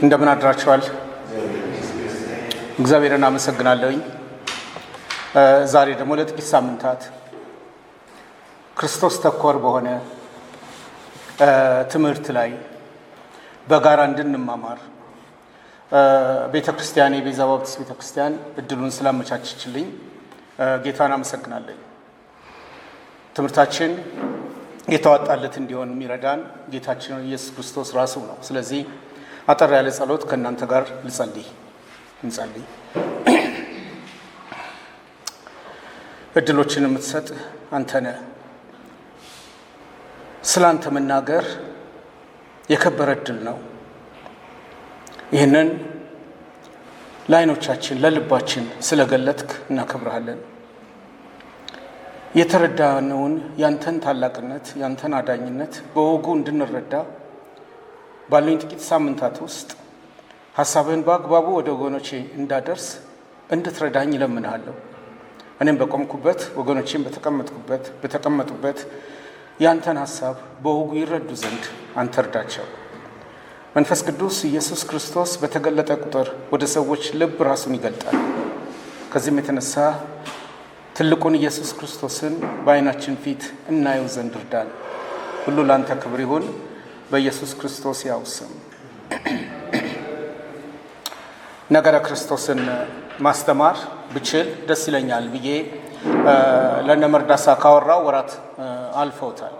እንደምን አድራችኋል? እግዚአብሔርን አመሰግናለሁኝ። ዛሬ ደግሞ ለጥቂት ሳምንታት ክርስቶስ ተኮር በሆነ ትምህርት ላይ በጋራ እንድንማማር ቤተክርስቲያን የቤዛ ባፕቲስት ቤተክርስቲያን እድሉን ስላመቻችችልኝ ጌታን አመሰግናለሁ። ትምህርታችን የተዋጣለት እንዲሆን የሚረዳን ጌታችን ኢየሱስ ክርስቶስ ራሱ ነው። ስለዚህ አጠር ያለ ጸሎት ከእናንተ ጋር እንጸልይ። እድሎችን የምትሰጥ አንተ ነህ። ስለ አንተ መናገር የከበረ እድል ነው። ይህንን ለዓይኖቻችን ለልባችን ስለገለጥክ እናከብርሃለን። የተረዳነውን ያንተን ታላቅነት ያንተን አዳኝነት በወጉ እንድንረዳ ባሉኝ ጥቂት ሳምንታት ውስጥ ሐሳብህን በአግባቡ ወደ ወገኖቼ እንዳደርስ እንድትረዳኝ እለምንሃለሁ። እኔም በቆምኩበት ወገኖቼም በተቀመጡበት ያንተን ሐሳብ በወጉ ይረዱ ዘንድ አንተ እርዳቸው። መንፈስ ቅዱስ ኢየሱስ ክርስቶስ በተገለጠ ቁጥር ወደ ሰዎች ልብ ራሱን ይገልጣል። ከዚህም የተነሳ ትልቁን ኢየሱስ ክርስቶስን በዓይናችን ፊት እናየው ዘንድ እርዳን። ሁሉ ለአንተ ክብር ይሁን በኢየሱስ ክርስቶስ ያው ስም። ነገረ ክርስቶስን ማስተማር ብችል ደስ ይለኛል ብዬ ለእነ መርዳሳ ካወራው ወራት አልፈውታል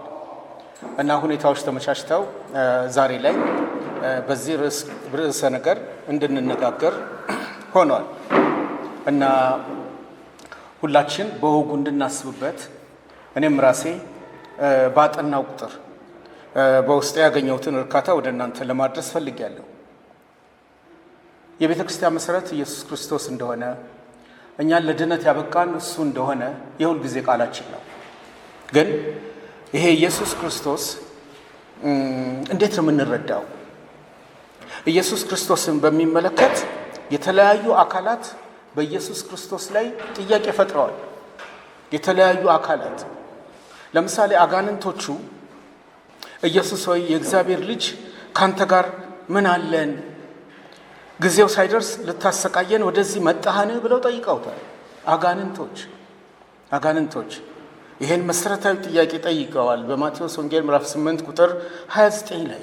እና ሁኔታዎች ተመቻችተው ዛሬ ላይ በዚህ ርዕሰ ነገር እንድንነጋገር ሆኗል እና ሁላችን በወጉ እንድናስብበት እኔም ራሴ ባጠናው ቁጥር በውስጥ ያገኘሁትን እርካታ ወደ እናንተ ለማድረስ ፈልጌያለሁ። የቤተ ክርስቲያን መሰረት ኢየሱስ ክርስቶስ እንደሆነ እኛን ለድነት ያበቃን እሱ እንደሆነ የሁል ጊዜ ቃላችን ነው። ግን ይሄ ኢየሱስ ክርስቶስ እንዴት ነው የምንረዳው? ኢየሱስ ክርስቶስን በሚመለከት የተለያዩ አካላት በኢየሱስ ክርስቶስ ላይ ጥያቄ ፈጥረዋል። የተለያዩ አካላት ለምሳሌ አጋንንቶቹ ኢየሱስ ሆይ የእግዚአብሔር ልጅ ካንተ ጋር ምን አለን? ጊዜው ሳይደርስ ልታሰቃየን ወደዚህ መጣህን? ብለው ጠይቀውታል። አጋንንቶች ይሄን መሰረታዊ ጥያቄ ጠይቀዋል። በማቴዎስ ወንጌል ምዕራፍ 8 ቁጥር 29 ላይ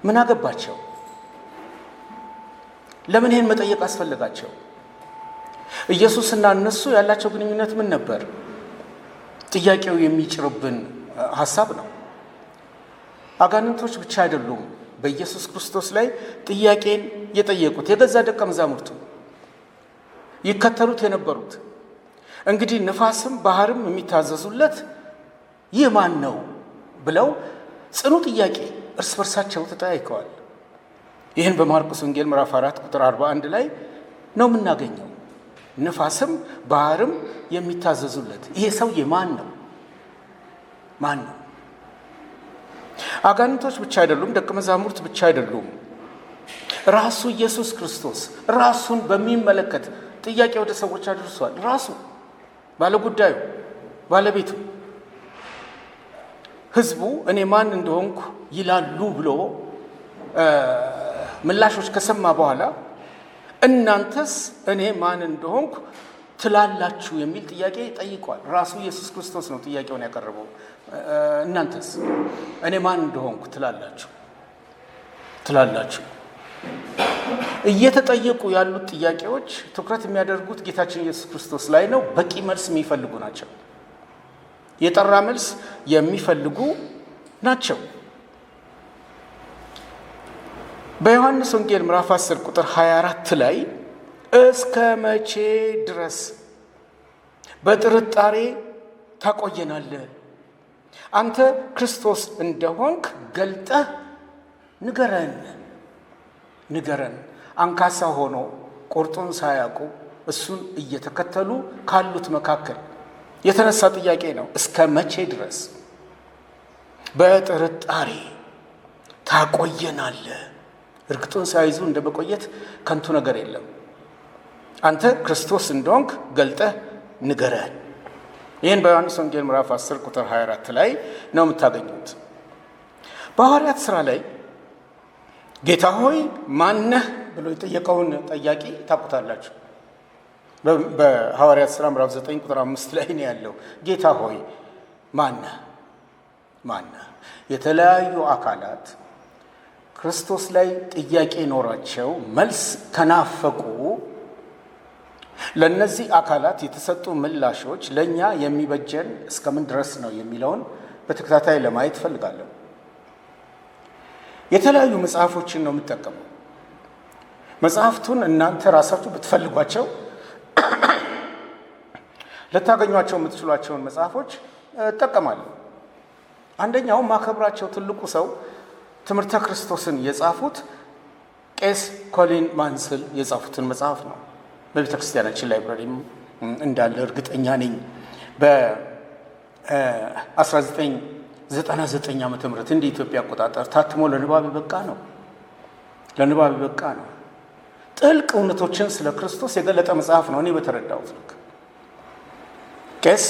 ምን አገባቸው? ለምን ይሄን መጠየቅ አስፈለጋቸው? ኢየሱስና እነሱ ያላቸው ግንኙነት ምን ነበር? ጥያቄው የሚጭርብን ሐሳብ ነው። አጋንንቶች ብቻ አይደሉም በኢየሱስ ክርስቶስ ላይ ጥያቄን የጠየቁት፣ የገዛ ደቀ መዛሙርቱ ይከተሉት የነበሩት። እንግዲህ ነፋስም ባህርም የሚታዘዙለት ይህ ማን ነው ብለው ጽኑ ጥያቄ እርስ በርሳቸው ተጠያይቀዋል። ይህን በማርቆስ ወንጌል ምዕራፍ 4 ቁጥር 41 ላይ ነው የምናገኘው። ነፋስም ባህርም የሚታዘዙለት ይሄ ሰውዬ ማን ነው? አጋንንቶች ብቻ አይደሉም፣ ደቀ መዛሙርት ብቻ አይደሉም። ራሱ ኢየሱስ ክርስቶስ ራሱን በሚመለከት ጥያቄ ወደ ሰዎች አድርሷል። ራሱ ባለጉዳዩ ባለቤቱ ሕዝቡ እኔ ማን እንደሆንኩ ይላሉ ብሎ ምላሾች ከሰማ በኋላ እናንተስ እኔ ማን እንደሆንኩ ትላላችሁ የሚል ጥያቄ ጠይቋል። ራሱ ኢየሱስ ክርስቶስ ነው ጥያቄውን ያቀረበው። እናንተስ እኔ ማን እንደሆንኩ ትላላችሁ? እየተጠየቁ ያሉት ጥያቄዎች ትኩረት የሚያደርጉት ጌታችን ኢየሱስ ክርስቶስ ላይ ነው። በቂ መልስ የሚፈልጉ ናቸው። የጠራ መልስ የሚፈልጉ ናቸው። በዮሐንስ ወንጌል ምዕራፍ 10 ቁጥር 24 ላይ እስከ መቼ ድረስ በጥርጣሬ ታቆየናለህ? አንተ ክርስቶስ እንደሆንክ ገልጠህ ንገረን። አንካሳ ሆኖ ቁርጡን ሳያውቁ እሱን እየተከተሉ ካሉት መካከል የተነሳ ጥያቄ ነው። እስከ መቼ ድረስ በጥርጣሬ ታቆየናለህ? እርግጡን ሳይዙ እንደ መቆየት ከንቱ ነገር የለም። አንተ ክርስቶስ እንደሆንክ ገልጠህ ንገረን። ይህን በዮሐንስ ወንጌል ምዕራፍ 10 ቁጥር 24 ላይ ነው የምታገኙት። በሐዋርያት ሥራ ላይ ጌታ ሆይ ማነህ ብሎ የጠየቀውን ጠያቂ ታውቁታላችሁ። በሐዋርያት ሥራ ምዕራፍ 9 ቁጥር 5 ላይ ነው ያለው። ጌታ ሆይ ማነህ? የተለያዩ አካላት ክርስቶስ ላይ ጥያቄ ኖራቸው መልስ ከናፈቁ ለነዚህ አካላት የተሰጡ ምላሾች ለኛ የሚበጀን እስከምን ድረስ ነው የሚለውን በተከታታይ ለማየት ፈልጋለሁ። የተለያዩ መጽሐፎችን ነው የምጠቀመው። መጽሐፍቱን እናንተ ራሳችሁ ብትፈልጓቸው ልታገኟቸው የምትችሏቸውን መጽሐፎች እጠቀማለሁ። አንደኛው ማከብራቸው ትልቁ ሰው ትምህርተ ክርስቶስን የጻፉት ቄስ ኮሊን ማንስል የጻፉትን መጽሐፍ ነው። በቤተ ክርስቲያናችን ላይብረሪም እንዳለ እርግጠኛ ነኝ። በ1999 ዓመተ ምህረት እንደ ኢትዮጵያ አቆጣጠር ታትሞ ለንባብ የበቃ ነው። ጥልቅ እውነቶችን ስለ ክርስቶስ የገለጠ መጽሐፍ ነው። እኔ በተረዳሁት ልክ ቄስ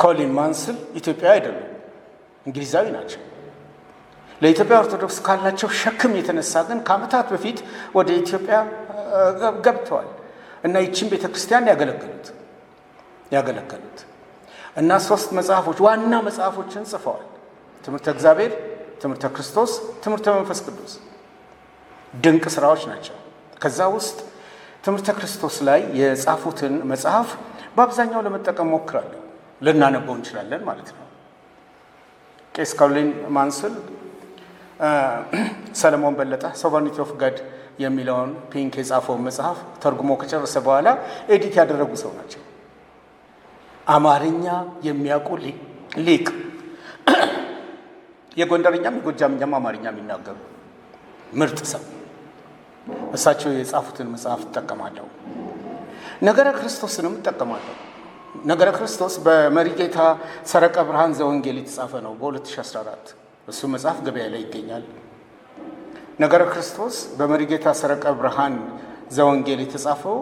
ኮሊን ማንስል ኢትዮጵያዊ አይደሉም፣ እንግሊዛዊ ናቸው። ለኢትዮጵያ ኦርቶዶክስ ካላቸው ሸክም የተነሳ ግን ከዓመታት በፊት ወደ ኢትዮጵያ ገብተዋል እና ይህችን ቤተክርስቲያን ያገለገሉት እና 3 መጽሐፎች ዋና መጽሐፎችን ጽፈዋል። ትምህርተ እግዚአብሔር፣ ትምህርተ ክርስቶስ፣ ትምህርተ መንፈስ ቅዱስ ድንቅ ስራዎች ናቸው። ከዛ ውስጥ ትምህርተ ክርስቶስ ላይ የጻፉትን መጽሐፍ በአብዛኛው ለመጠቀም ሞክራለሁ። ልናነበው እንችላለን ማለት ነው። ቄስ ኮሊን ማንስል ሰለሞን በለጠ ሶቨርኒቲ ኦፍ ጋድ የሚለውን ፒንክ የጻፈውን መጽሐፍ ተርጉሞ ከጨረሰ በኋላ ኤዲት ያደረጉ ሰው ናቸው። አማርኛ የሚያውቁ ሊቅ፣ የጎንደርኛም የጎጃምኛም አማርኛ የሚናገሩ ምርጥ ሰው። እሳቸው የጻፉትን መጽሐፍ እጠቀማለሁ። ነገረ ክርስቶስንም እጠቀማለሁ። ነገረ ክርስቶስ በመሪጌታ ሰረቀ ብርሃን ዘወንጌል የተጻፈ ነው በ2014 እሱ መጽሐፍ ገበያ ላይ ይገኛል። ነገረ ክርስቶስ በመሪጌታ ሰረቀ ብርሃን ዘወንጌል የተጻፈው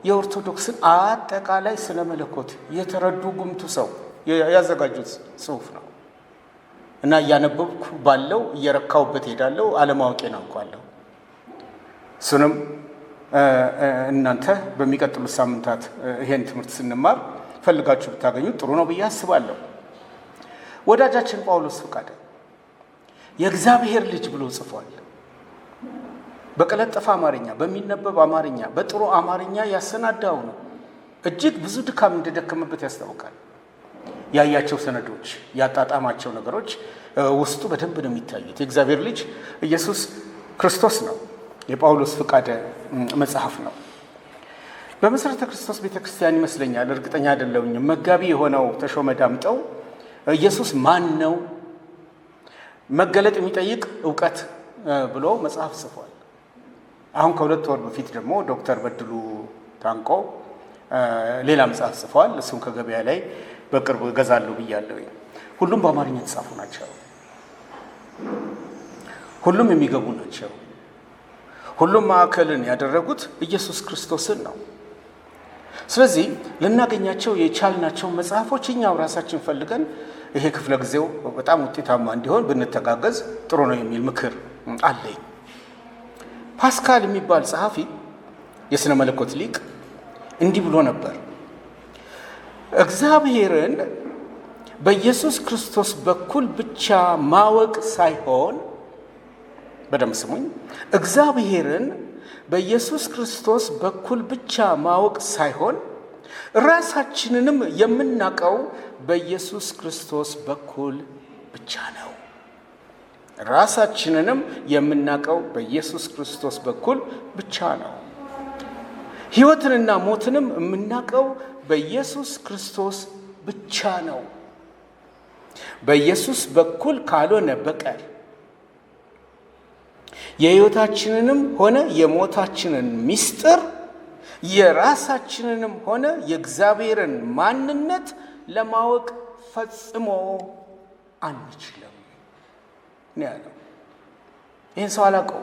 የኦርቶዶክስን አጠቃላይ ስለ መለኮት የተረዱ ጉምቱ ሰው ያዘጋጁት ጽሑፍ ነው እና እያነበብኩ ባለው እየረካውበት ሄዳለሁ። አለማወቄን አውቃለሁ። እሱንም እናንተ በሚቀጥሉት ሳምንታት ይሄን ትምህርት ስንማር ፈልጋችሁ ብታገኙት ጥሩ ነው ብዬ አስባለሁ። ወዳጃችን ጳውሎስ ፈቃደ የእግዚአብሔር ልጅ ብሎ ጽፏል። በቀለጠፈ አማርኛ፣ በሚነበብ አማርኛ፣ በጥሩ አማርኛ ያሰናዳው ነው። እጅግ ብዙ ድካም እንደደከመበት ያስታውቃል። ያያቸው ሰነዶች፣ ያጣጣማቸው ነገሮች ውስጡ በደንብ ነው የሚታዩት። የእግዚአብሔር ልጅ ኢየሱስ ክርስቶስ ነው። የጳውሎስ ፈቃደ መጽሐፍ ነው። በመሰረተ ክርስቶስ ቤተክርስቲያን ይመስለኛል፣ እርግጠኛ አይደለሁም፣ መጋቢ የሆነው ተሾመ ዳምጠው ኢየሱስ ማን ነው መገለጥ የሚጠይቅ ዕውቀት ብሎ መጽሐፍ ጽፏል። አሁን ከ2 ወር በፊት ደግሞ ዶክተር በድሉ ታንቆ ሌላ መጽሐፍ ጽፏል። እሱም ከገበያ ላይ በቅርቡ እገዛለሁ ብያለሁ። ሁሉም በአማርኛ የተጻፉ ናቸው። ሁሉም የሚገቡ ናቸው። ሁሉም ማዕከልን ያደረጉት ኢየሱስ ክርስቶስን ነው። ስለዚህ ልናገኛቸው የቻልናቸው መጽሐፎች እኛው ራሳችን ፈልገን ይሄ ክፍለ ጊዜው በጣም ውጤታማ እንዲሆን ብንተጋገዝ ጥሩ ነው የሚል ምክር አለኝ። ፓስካል የሚባል ጸሐፊ የሥነ መለኮት ሊቅ እንዲህ ብሎ ነበር። እግዚአብሔርን በኢየሱስ ክርስቶስ በኩል ብቻ ማወቅ ሳይሆን፣ በደንብ ስሙኝ፣ እግዚአብሔርን በኢየሱስ ክርስቶስ በኩል ብቻ ማወቅ ሳይሆን ራሳችንንም የምናውቀው በኢየሱስ ክርስቶስ በኩል ብቻ ነው። ራሳችንንም የምናውቀው በኢየሱስ ክርስቶስ በኩል ብቻ ነው። ሕይወትንና ሞትንም የምናውቀው በኢየሱስ ክርስቶስ ብቻ ነው። በኢየሱስ በኩል ካልሆነ በቀር የሕይወታችንንም ሆነ የሞታችንን ምስጢር የራሳችንንም ሆነ የእግዚአብሔርን ማንነት ለማወቅ ፈጽሞ አንችልም ነው ያለው። ይህን ሰው አላውቀው፣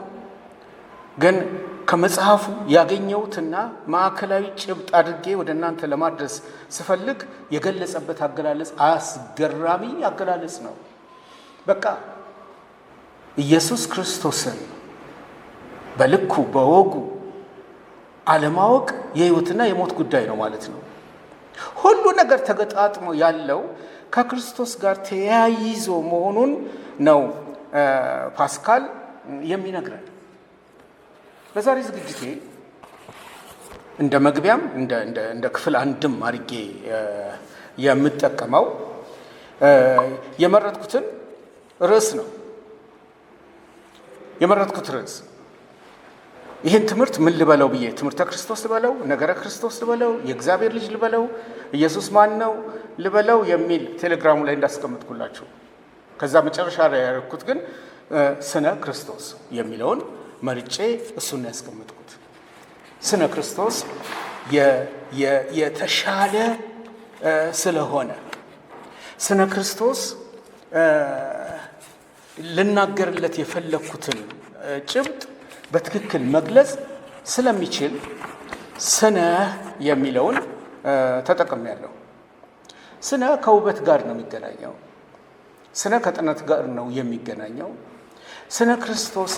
ግን ከመጽሐፉ ያገኘሁትና ማዕከላዊ ጭብጥ አድርጌ ወደ እናንተ ለማድረስ ስፈልግ የገለጸበት አገላለጽ አስገራሚ አገላለጽ ነው። በቃ ኢየሱስ ክርስቶስን በልኩ በወጉ አለማወቅ የሕይወትና የሞት ጉዳይ ነው ማለት ነው። ሁሉ ነገር ተገጣጥሞ ያለው ከክርስቶስ ጋር ተያይዞ መሆኑን ነው ፓስካል የሚነግረን። በዛሬ ዝግጅቴ እንደ መግቢያም እንደ ክፍል አንድም አድርጌ የምጠቀመው የመረጥኩትን ርዕስ ነው። የመረጥኩት ርዕስ ይህን ትምህርት ምን ልበለው ብዬ ትምህርተ ክርስቶስ ልበለው፣ ነገረ ክርስቶስ ልበለው፣ የእግዚአብሔር ልጅ ልበለው፣ ኢየሱስ ማን ነው ልበለው የሚል ቴሌግራሙ ላይ እንዳስቀምጥኩላችሁ። ከዛ መጨረሻ ላይ ያደረኩት ግን ስነ ክርስቶስ የሚለውን መርጬ እሱን ያስቀምጥኩት። ስነ ክርስቶስ የተሻለ ስለሆነ ስነ ክርስቶስ ልናገርለት የፈለግኩትን ጭብጥ በትክክል መግለጽ ስለሚችል ስነ የሚለውን ተጠቅሜያለሁ። ስነ ከውበት ጋር ነው የሚገናኘው። ስነ ከጥነት ጋር ነው የሚገናኘው። ስነ ክርስቶስ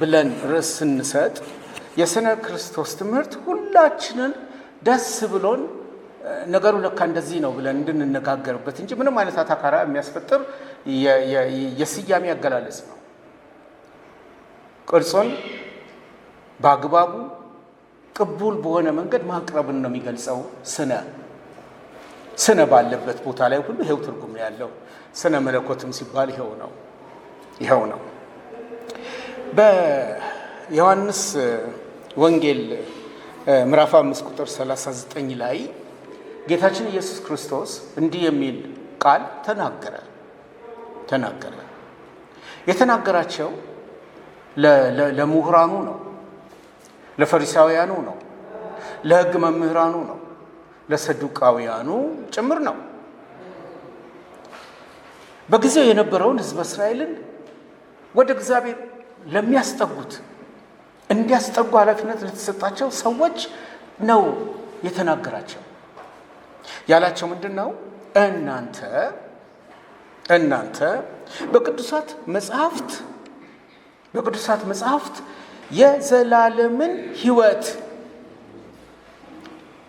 ብለን ርዕስ ስንሰጥ የስነ ክርስቶስ ትምህርት ሁላችንን ደስ ብሎን ነገሩ ለካ እንደዚህ ነው ብለን እንድንነጋገርበት እንጂ ምንም አይነት አታካራ የሚያስፈጥር የስያሜ አገላለጽ ነው። ቅርጹን በአግባቡ ቅቡል በሆነ መንገድ ማቅረብን ነው የሚገልጸው። ስነ ባለበት ቦታ ላይ ሁሉ ይሄው ትርጉም ነው ያለው። ስነ መለኮትም ሲባል ይሄው ነው። በዮሐንስ ወንጌል ምዕራፍ 5 ቁጥር 39 ላይ ጌታችን ኢየሱስ ክርስቶስ እንዲህ የሚል ቃል ተናገረ። የተናገራቸው ለምሁራኑ ነው፣ ለፈሪሳውያኑ ነው፣ ለሕግ መምህራኑ ነው፣ ለሰዱቃውያኑ ጭምር ነው። በጊዜው የነበረውን ሕዝበ እስራኤልን ወደ እግዚአብሔር ለሚያስጠጉት እንዲያስጠጉ ኃላፊነት ለተሰጣቸው ሰዎች ነው የተናገራቸው። ያላቸው ምንድን ነው? እናንተ በቅዱሳት መጽሐፍት የዘላለምን ሕይወት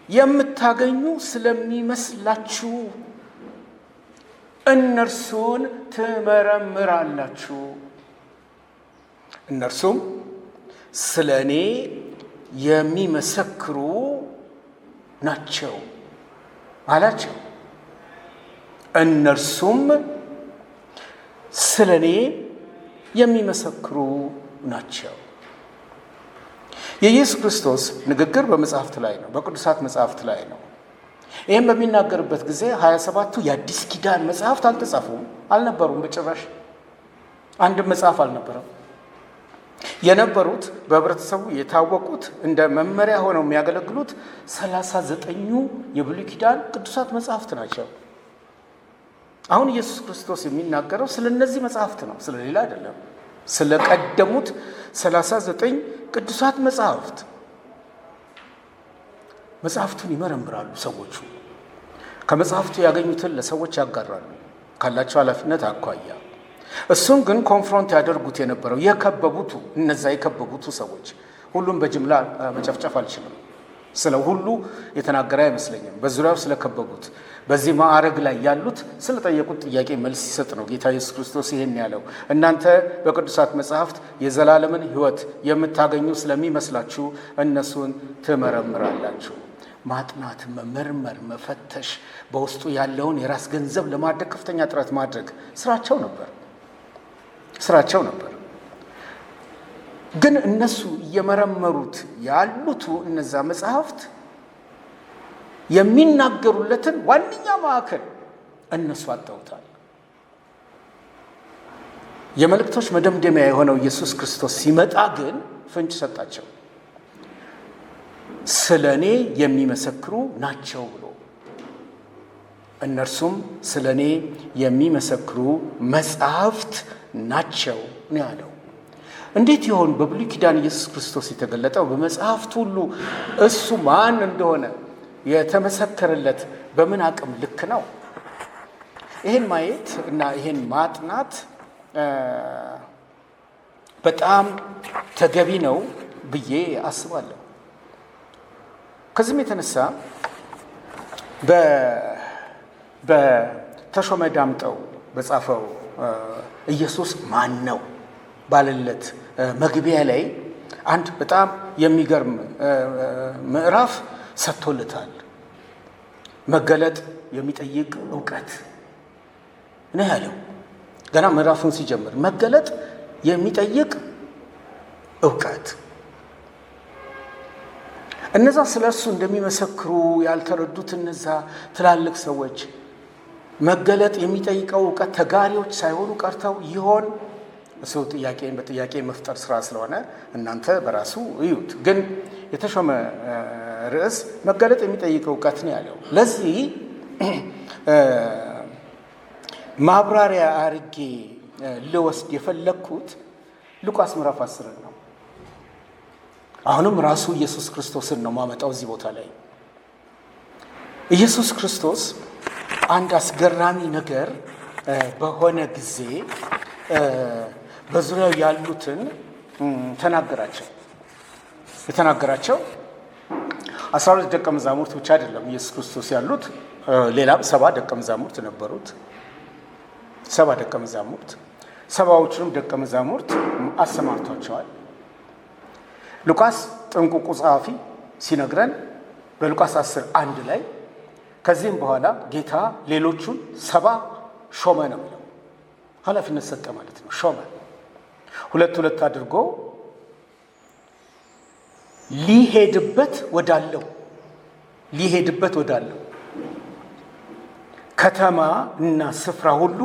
የምታገኙ ስለሚመስላችሁ እነርሱን ትመረምራላችሁ። እነርሱም ስለ እኔ የሚመሰክሩ ናቸው አላቸው። እነርሱም ስለ እኔ የሚመሰክሩ ናቸው። የኢየሱስ ክርስቶስ ንግግር በመጽሐፍት ላይ ነው፣ በቅዱሳት መጽሐፍት ላይ ነው። ይህም በሚናገርበት ጊዜ 27ቱ የአዲስ ኪዳን መጽሐፍት አልነበሩም። በጭራሽ አንድም መጽሐፍ አልነበረም። የነበሩት በህብረተሰቡ የታወቁት እንደ መመሪያ ሆነው የሚያገለግሉት 39ኙ የብሉይ ኪዳን ቅዱሳት መጽሐፍት ናቸው። አሁን ኢየሱስ ክርስቶስ የሚናገረው ስለ እነዚህ መጽሐፍት ነው፣ ስለ ሌላ አይደለም። ስለ ቀደሙት 39 ቅዱሳት መጽሐፍቱን ይመረምራሉ። ሰዎቹ ከመጽሐፍቱ ያገኙትን ለሰዎች ያጋራሉ ካላቸው ኃላፊነት አኳያ። እሱን ግን ኮንፍሮንት ያደርጉት የነበረው የከበቡቱ ሰዎች ሁሉም በጅምላ መጨፍጨፍ አልችልም። ስለ ሁሉ የተናገረ አይመስለኝም። በዙሪያው ስለከበቡት በዚህ ማዕረግ ላይ ያሉት ስለጠየቁት ጥያቄ መልስ ሲሰጥ ነው ጌታ ኢየሱስ ክርስቶስ ይሄን ያለው። እናንተ በቅዱሳት መጽሐፍት የዘላለምን ሕይወት የምታገኙ ስለሚመስላችሁ እነሱን ትመረምራላችሁ። ማጥናት፣ መመርመር፣ መፈተሽ፣ በውስጡ ያለውን የራስ ገንዘብ ለማድረግ ከፍተኛ ጥረት ማድረግ ስራቸው ነበር። ግን እነሱ እየመረመሩት ያሉት እነዛ መጽሐፍት የሚናገሩለትን ዋነኛ ማዕከል እነሱ አጣውታል። የመልእክቶች መደምደሚያ የሆነው ኢየሱስ ክርስቶስ ሲመጣ ግን ፍንጭ ሰጣቸው። ስለ እኔ የሚመሰክሩ ናቸው ብሎ እነርሱም ስለ እኔ የሚመሰክሩ መጽሐፍት ናቸው ነው ያለው። እንዴት ይሆን በብሉይ ኪዳን ኢየሱስ ክርስቶስ የተገለጠው? በመጽሐፍት ሁሉ እሱ ማን እንደሆነ የተመሰከረለት በምን አቅም ልክ ነው? ይህን ማየት እና ይህን ማጥናት በጣም ተገቢ ነው ብዬ አስባለሁ። ከዚህም የተነሳ በተሾመ ዳምጠው በጻፈው ኢየሱስ ማን ነው ባለለት መግቢያ ላይ አንድ በጣም የሚገርም ምዕራፍ ሰጥቶለታል። መገለጥ የሚጠይቅ እውቀት ነው ያለው። ገና ምዕራፉን ሲጀምር መገለጥ የሚጠይቅ እውቀት። እነዛ ስለ እርሱ እንደሚመሰክሩ ያልተረዱት እነዛ ትላልቅ ሰዎች መገለጥ የሚጠይቀው እውቀት ተጋሪዎች ሳይሆኑ ቀርተው ይሆን? እሱ ጥያቄን በጥያቄ መፍጠር ስራ ስለሆነ እናንተ በራሱ እዩት። ግን የተሾመ ርዕስ መገለጥ የሚጠይቀው እውቀት ነው ያለው። ለዚህ ማብራሪያ አድርጌ ልወስድ የፈለግኩት ሉቃስ ምዕራፍ 10 ነው። አሁንም ራሱ ኢየሱስ ክርስቶስን ነው ማመጣው እዚህ ቦታ ላይ። ኢየሱስ ክርስቶስ አንድ አስገራሚ ነገር በሆነ ጊዜ በዙሪያው ያሉትን የተናገራቸው 12 ደቀ መዛሙርት ብቻ አይደለም ኢየሱስ ክርስቶስ ያሉት፣ ሌላም 70 ደቀ መዛሙርት ነበሩት። 70 ደቀ መዛሙርት፣ 70ዎቹንም ደቀ መዛሙርት አሰማርቷቸዋል። ሉቃስ ጥንቁቁ ጸሐፊ ሲነግረን በሉቃስ 10:1 ላይ ከዚህም በኋላ ጌታ ሌሎቹን 70 ሾመ ነው የሚለው። ኃላፊነት ሰጠ ማለት ነው። ሾመ 2 አድርጎ ሊሄድበት ወዳለው ከተማ እና ስፍራ ሁሉ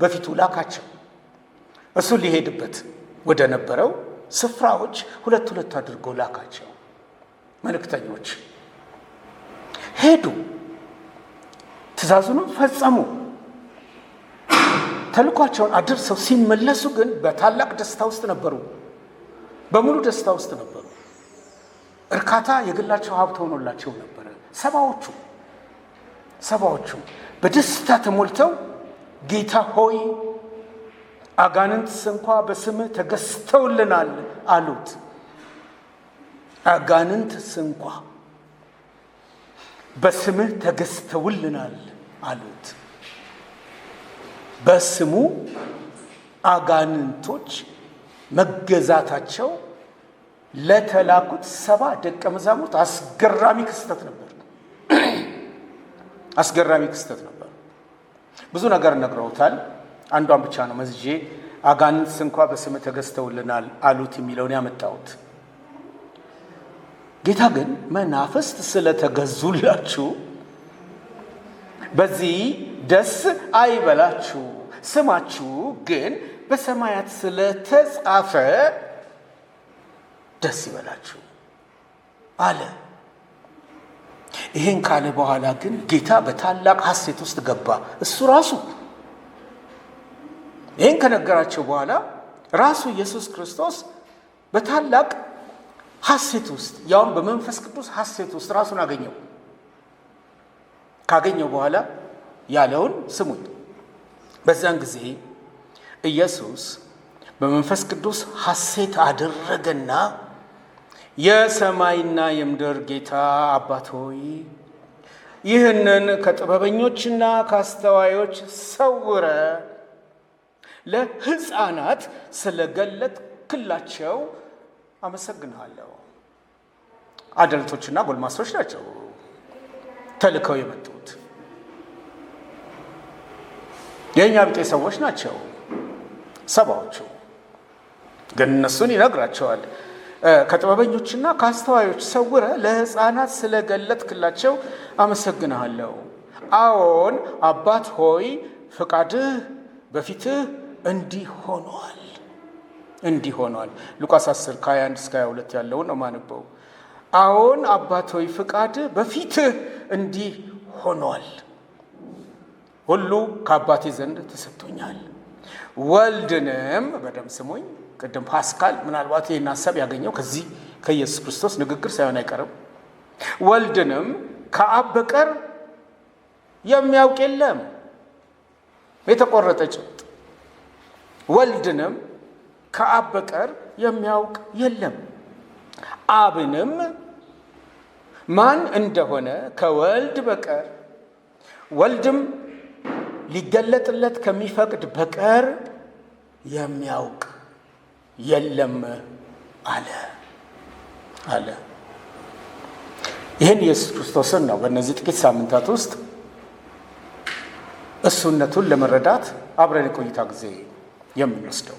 በፊቱ ላካቸው። እሱ ሊሄድበት ወደ ነበረው ስፍራዎች 2 አድርጎ ላካቸው። መልእክተኞች ሄዱ፣ ትእዛዙንም ፈጸሙ። ተልኳቸውን አድርሰው ሲመለሱ ግን በታላቅ ደስታ ውስጥ ነበሩ። በሙሉ ደስታ ውስጥ ነበሩ። እርካታ የግላቸው ሀብት ሆኖላቸው ነበረ። ሰባዎቹ በደስታ ተሞልተው ጌታ ሆይ አጋንንትስ እንኳ በስምህ ተገዝተውልናል አሉት። አጋንንትስ እንኳ በስምህ ተገዝተውልናል አሉት። በስሙ አጋንንቶች መገዛታቸው ለተላኩት 70 ደቀ መዛሙርት አስገራሚ ክስተት ነበር። ብዙ ነገር ነግረውታል። አንዷን ብቻ ነው መዝጄ አጋንንትስ እንኳ በስምህ ተገዝተውልናል አሉት የሚለውን ያመጣሁት። ጌታ ግን መናፍስት ስለተገዙላችሁ በዚህ ደስ አይበላችሁ፣ ስማችሁ ግን በሰማያት ስለተጻፈ ደስ ይበላችሁ አለ። ይሄን ካለ በኋላ ግን ጌታ በታላቅ ሐሴት ውስጥ ገባ። እሱ ራሱ ይሄን ከነገራቸው በኋላ ራሱ ኢየሱስ ክርስቶስ በታላቅ ሐሴት ውስጥ ያውም በመንፈስ ቅዱስ ሐሴት ውስጥ ራሱን አገኘው። ካገኘው በኋላ ያለውን ስሙኝ። በዛን ጊዜ ኢየሱስ በመንፈስ ቅዱስ ሐሴት አደረገና የሰማይና የምድር ጌታ አባት ሆይ ይህንን ከጥበበኞችና ከአስተዋዮች ሰውረ ለሕፃናት ስለገለጥክላቸው አመሰግንሃለሁ። አደልቶችና ጎልማሶች ናቸው ተልከው የመጡት፣ የእኛ ብጤ ሰዎች ናቸው ሰባዎቹ። ግን እነሱን ይነግራቸዋል። ከጥበበኞችና ከአስተዋዮች ሰውረ ለሕፃናት ስለገለጥክላቸው አመሰግንሃለሁ። አዎን አባት ሆይ ፈቃድህ በፊትህ እንዲህ ሆኗል። ሉቃስ 10:21-22 ያለውን ነው ማነበው። አዎን አባት ሆይ ፈቃድህ በፊትህ እንዲህ ሆኗል። ሁሉ ከአባቴ ዘንድ ተሰጥቶኛል። ወልድንም በደም ስሙኝ። ቅድም ፓስካል ምናልባት ይህን ሀሳብ ያገኘው ከዚህ ከኢየሱስ ክርስቶስ ንግግር ሳይሆን አይቀርም። ወልድንም ከአብ በቀር የሚያውቅ የለም። የተቆረጠ ጭብጥ። ወልድንም ከአብ በቀር የሚያውቅ የለም። አብንም ማን እንደሆነ ከወልድ በቀር ወልድም ሊገለጥለት ከሚፈቅድ በቀር የሚያውቅ የለም አለ። ይህን ኢየሱስ ክርስቶስን ነው በእነዚህ ጥቂት ሳምንታት ውስጥ እሱነቱን ለመረዳት አብረን የቆይታ ጊዜ የምንወስደው።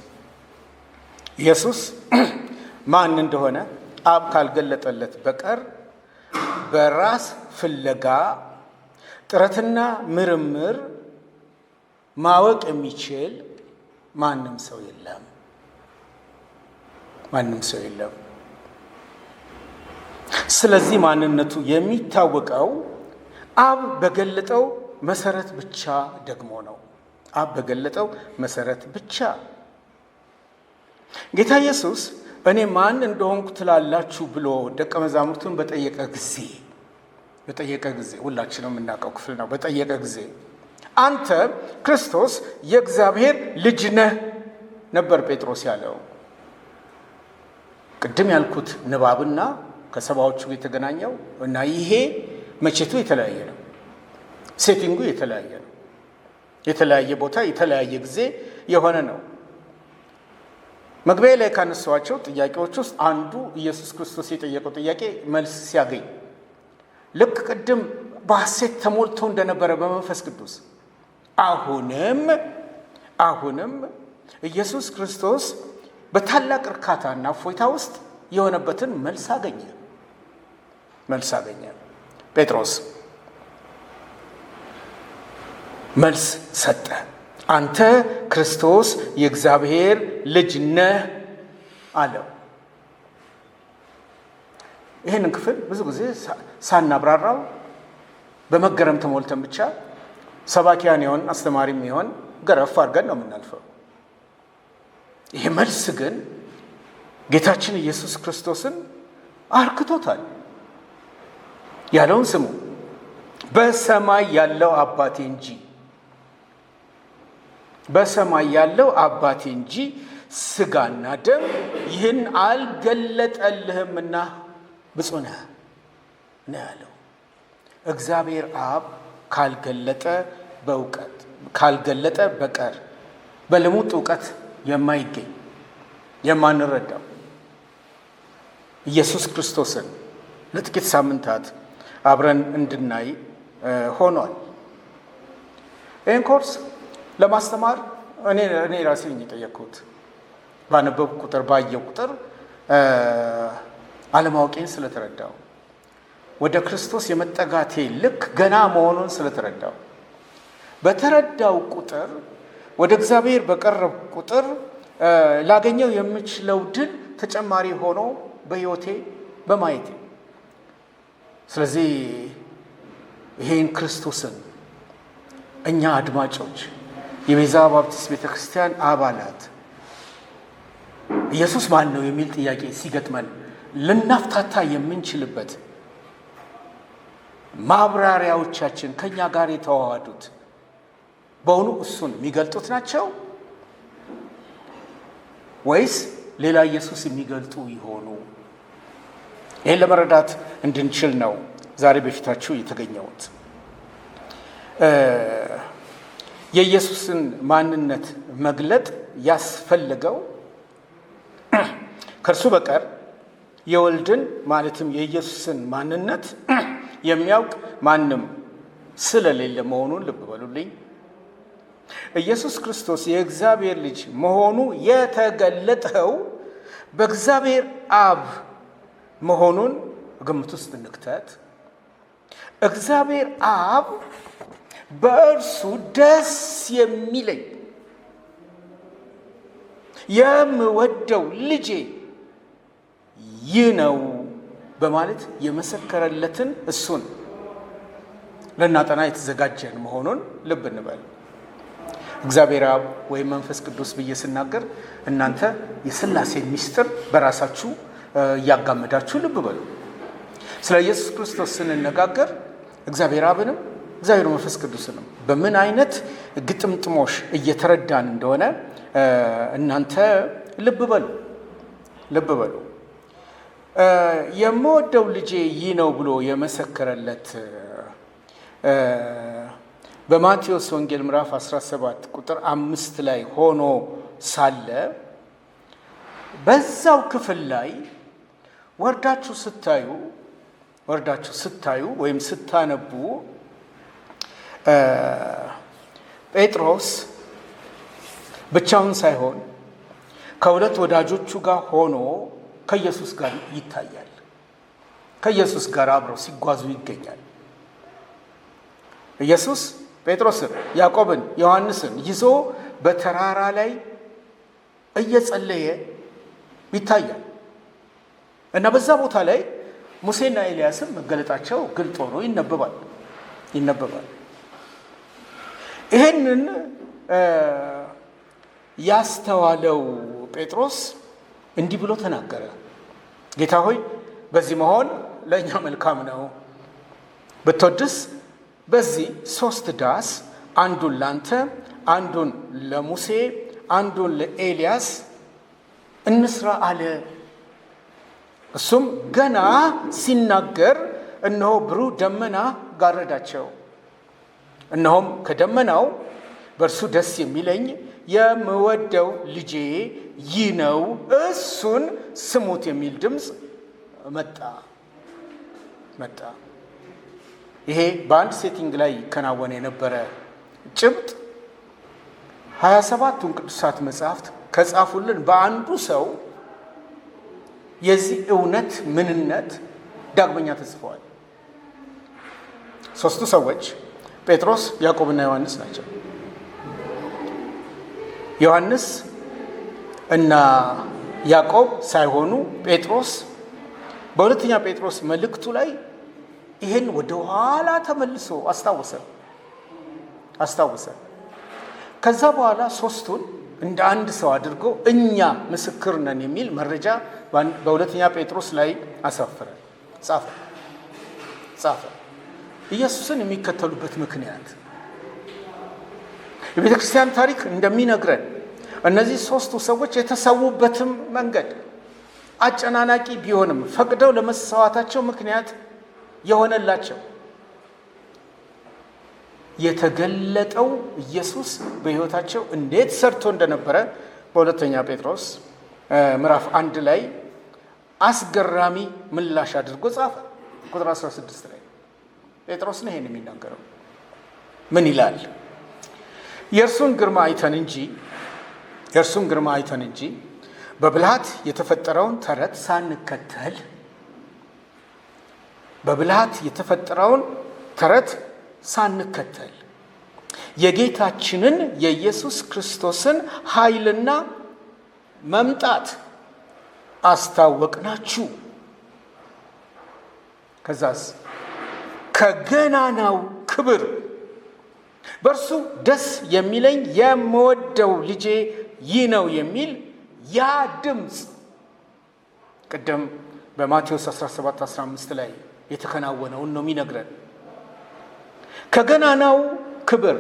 ኢየሱስ ማን እንደሆነ አብ ካልገለጠለት በቀር በራስ ፍለጋ ጥረትና ምርምር ማወቅ የሚችል ማንም ሰው የለም። ስለዚህ ማንነቱ የሚታወቀው አብ በገለጠው መሰረት ብቻ ደግሞ ነው። አብ በገለጠው መሰረት ብቻ። ጌታ ኢየሱስ እኔ ማን እንደሆንኩ ትላላችሁ ብሎ ደቀ መዛሙርቱን በጠየቀ ጊዜ ሁላችንም የምናውቀው ክፍል ነው። በጠየቀ ጊዜ አንተ ክርስቶስ የእግዚአብሔር ልጅ ነህ ነበር ጴጥሮስ ያለው። ቅድም ያልኩት ንባብና ከሰባዎቹ የተገናኘው እና ይሄ መቼቱ የተለያየ ነው። ሴቲንጉ የተለያየ ነው። የተለያየ ቦታ የተለያየ ጊዜ የሆነ ነው። መግቢያ ላይ ካነሷቸው ጥያቄዎች ውስጥ አንዱ ኢየሱስ ክርስቶስ የጠየቀው ጥያቄ መልስ ሲያገኝ ልክ ቅድም በሐሴት ተሞልቶ እንደነበረ በመንፈስ ቅዱስ አሁንም ኢየሱስ ክርስቶስ በታላቅ እርካታና እፎይታ ውስጥ የሆነበትን መልስ አገኘ። ጴጥሮስ መልስ ሰጠ። አንተ ክርስቶስ የእግዚአብሔር ልጅ ነህ አለው። ይህንን ክፍል ብዙ ጊዜ ሳናብራራው በመገረም ተሞልተን ብቻ ሰባኪያን ይሆን አስተማሪም ይሆን ገረፍ አድርገን ነው የምናልፈው። ይሄ መልስ ግን ጌታችን ኢየሱስ ክርስቶስን አርክቶታል። ያለውን ስሙ። በሰማይ ያለው አባቴ እንጂ ስጋና ደም ይህን አልገለጠልህምና ብፁዕ ነህ ነው ያለው። እግዚአብሔር አብ ካልገለጠ በቀር በልሙጥ እውቀት የማይገኝ የማንረዳው ኢየሱስ ክርስቶስን ለጥቂት ሳምንታት አብረን እንድናይ ሆኗል። ይህን ኮርስ ለማስተማር እኔ ራሴ የጠየቅኩት ባነበብኩ ቁጥር ባየው ቁጥር አለማወቄን ስለተረዳው ወደ ክርስቶስ የመጠጋቴ ልክ ገና መሆኑን ስለተረዳው በተረዳው ቁጥር ወደ እግዚአብሔር በቀረብ ቁጥር ላገኘው የምችለው ድል ተጨማሪ ሆኖ በሕይወቴ በማየቴ ስለዚህ ይሄን ክርስቶስን እኛ አድማጮች የቤዛ ባፕቲስት ቤተክርስቲያን አባላት ኢየሱስ ማን ነው የሚል ጥያቄ ሲገጥመን ልናፍታታ የምንችልበት ማብራሪያዎቻችን ከኛ ጋር የተዋሃዱት በእውኑ እሱን የሚገልጡት ናቸው ወይስ ሌላ ኢየሱስ የሚገልጡ ይሆኑ? ይህን ለመረዳት እንድንችል ነው ዛሬ በፊታችሁ የተገኘሁት። የኢየሱስን ማንነት መግለጥ ያስፈልገው ከእርሱ በቀር የወልድን ማለትም የኢየሱስን ማንነት የሚያውቅ ማንም ስለሌለ መሆኑን ልብ በሉልኝ። ኢየሱስ ክርስቶስ የእግዚአብሔር ልጅ መሆኑ የተገለጠው በእግዚአብሔር አብ መሆኑን ግምት ውስጥ እንክተት። እግዚአብሔር አብ በእርሱ ደስ የሚለኝ የምወደው ልጄ ይህ ነው በማለት የመሰከረለትን እሱን ለናጠና የተዘጋጀን መሆኑን ልብ እንበል። እግዚአብሔር አብ ወይም መንፈስ ቅዱስ ብዬ ስናገር እናንተ የሥላሴ ምስጢር በራሳችሁ እያጋመዳችሁ ልብ በሉ። ስለ ኢየሱስ ክርስቶስ ስንነጋገር እግዚአብሔር አብንም እግዚአብሔር መንፈስ ቅዱስንም በምን አይነት ግጥምጥሞሽ እየተረዳን እንደሆነ እናንተ ልብ በሉ የምወደው ልጄ ይህ ነው ብሎ የመሰከረለት በማቴዎስ ወንጌል ምዕራፍ 17 ቁጥር 5 ላይ ሆኖ ሳለ በዛው ክፍል ላይ ወርዳችሁ ስታዩ ወይም ስታነቡ ጴጥሮስ ብቻውን ሳይሆን ከሁለት ወዳጆቹ ጋር ሆኖ ከኢየሱስ ጋር ይታያል። ከኢየሱስ ጋር አብረው ሲጓዙ ይገኛል። ኢየሱስ ጴጥሮስን፣ ያዕቆብን፣ ዮሐንስን ይዞ በተራራ ላይ እየጸለየ ይታያል እና በዛ ቦታ ላይ ሙሴና ኤልያስም መገለጣቸው ግልጥ ሆኖ ይነበባል። ይህንን ያስተዋለው ጴጥሮስ እንዲህ ብሎ ተናገረ። ጌታ ሆይ በዚህ መሆን ለእኛ መልካም ነው። ብትወድስ በዚህ 3 ዳስ፣ አንዱን ላንተ፣ አንዱን ለሙሴ፣ አንዱን ለኤልያስ እንስራ አለ። እሱም ገና ሲናገር እነሆ ብሩህ ደመና ጋረዳቸው። እነሆም ከደመናው በእርሱ ደስ የሚለኝ የምወደው ልጄ ይህ ነው፣ እሱን ስሙት የሚል ድምፅ መጣ። ይሄ በአንድ ሴቲንግ ላይ ይከናወን የነበረ ጭብጥ 27ቱን ቅዱሳት መጽሐፍት ከጻፉልን በአንዱ ሰው የዚህ እውነት ምንነት ዳግመኛ ተጽፈዋል። 3ቱ ሰዎች ጴጥሮስ፣ ያዕቆብና ዮሐንስ ናቸው። ዮሐንስ እና ያዕቆብ ሳይሆኑ ጴጥሮስ በሁለተኛ ጴጥሮስ መልእክቱ ላይ ይህን ወደ ኋላ ተመልሶ አስታወሰ። ከዛ በኋላ 3ቱን እንደ አንድ ሰው አድርጎ እኛ ምስክር ነን የሚል መረጃ በሁለተኛ ጴጥሮስ ላይ ጻፈ። ኢየሱስን የሚከተሉበት ምክንያት የቤተ ክርስቲያን ታሪክ እንደሚነግረን እነዚህ 3ቱ ሰዎች የተሰዉበትም መንገድ አጨናናቂ ቢሆንም ፈቅደው ለመሰዋታቸው ምክንያት የሆነላቸው የተገለጠው ኢየሱስ በሕይወታቸው እንዴት ሰርቶ እንደነበረ በሁለተኛ ጴጥሮስ ምዕራፍ 1 ላይ አስገራሚ ምላሽ አድርጎ ጻፈ። ቁጥር 16 ላይ ጴጥሮስ ነው ይሄን የሚናገረው። ምን ይላል? የእርሱን ግርማ አይተን እንጂ በብልሃት የተፈጠረውን ተረት ሳንከተል የጌታችንን የኢየሱስ ክርስቶስን ኃይልና መምጣት አስታወቅናችሁ። ከዛስ ከገናናው ክብር በእርሱ ደስ የሚለኝ የምወደው ልጄ ይህ ነው የሚል ያ ድምፅ ቅድም በማቴዎስ 17:15 ላይ የተከናወነውን ነው የሚነግረን። ከገናናው ክብር